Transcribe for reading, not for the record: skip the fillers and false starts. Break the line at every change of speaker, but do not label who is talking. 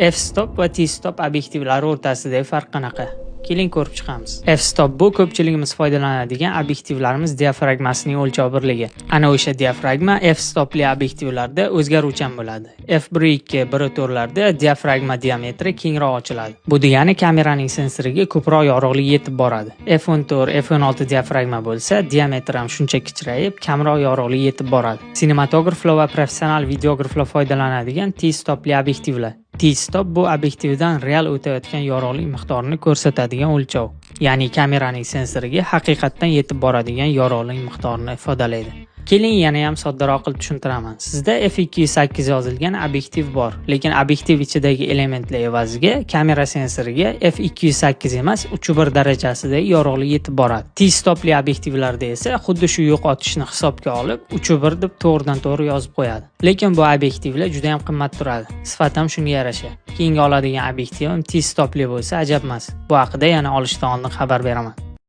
F-stop va T-stop obyektivlari o'rtasidagi farq qanaqa? Keling ko'rib chiqamiz. F-stop bu ko'pchiligimiz foydalanadigan obyektivlarimiz diafragmasining o'lchov birligi. Ana o'sha diafragma F-stopli obyektivlarda o'zgaruvchan bo'ladi. F1.2, 1.4larda diafragma diametri kengroq ochiladi. Bu degani kameraning sensoriga ko'proq yorug'lik yetib boradi. F14, F16 diafragma bo'lsa, diametri ham shuncha kichrayib, kamroq yorug'lik yetib boradi. Sinematograflar va professional videograflar foydalanadigan T-stopli obyektivlar. T-stop bu obyektivdan real o'tayotgan yorug'lik miqdorini ko'rsatadigan o'lchov. Ya'ni kameraning sensoriga haqiqatdan yetib boradigan yorug'lik miqdorini ifodalaydi. Keling yana ham soddaroq qilib tushuntiraman. Sizda f2.8 yozilgan obyektiv bor, lekin obyektiv ichidagi elementlar evaziga kamera sensoriga f2.8 emas, 3.1 darajasidagi yorug'lik yetib boradi. T-stopli obyektivlarda esa xuddi shu yo'qotishni hisobga olib, 3.1 deb to'g'ridan-to'g'ri yozib qo'yadi. Lekin bu obyektivlar juda ham qimmat turadi. Sifat ham shunga yarasha. Keyingi oladigan obyektivim T-stopli bo'lsa ajab emas. Bu haqida yana olishdan oldin xabar beraman.